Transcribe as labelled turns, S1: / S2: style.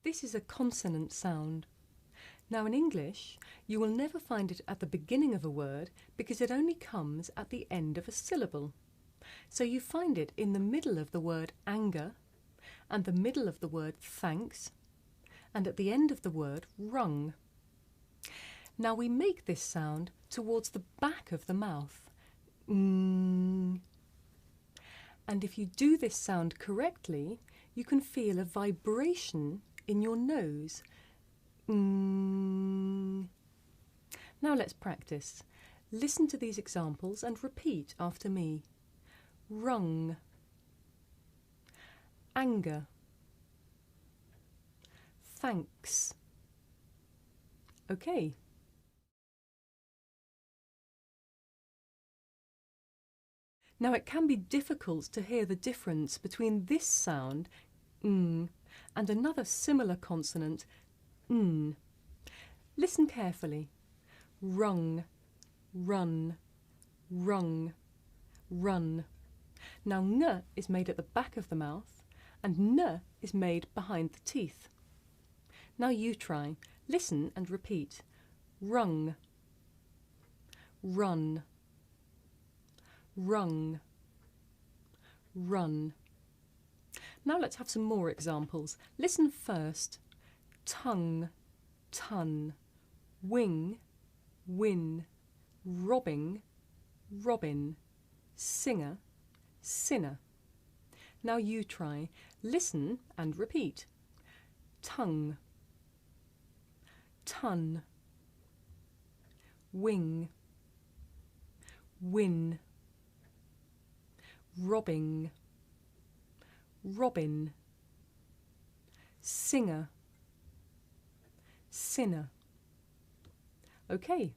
S1: This is a consonant sound. Now in English, you will never find it at the beginning of a word because it only comes at the end of a syllable. So you find it in the middle of the word anger, and the middle of the word thanks, and at the end of the word rung. Now we make this sound towards the back of the mouth. And if you do this sound correctly, you can feel a vibration in your nose. Now let's practice. Listen to these examples and repeat after me. Rung, anger, thanks. Okay. Now it can be difficult to hear the difference between this sound, and another similar consonant, n. Listen carefully. Rung, run, rung, run. Now ng is made at the back of the mouth and n is made behind the teeth. Now you try. Listen and repeat. Rung, run, rung, run. Now let's have some more examples. Listen first. Tongue, ton, wing, win, robbing, robin, singer, sinner. Now you try. Listen and repeat. Tongue, ton, wing, win, robbing, robin, singer, sinner. Okay.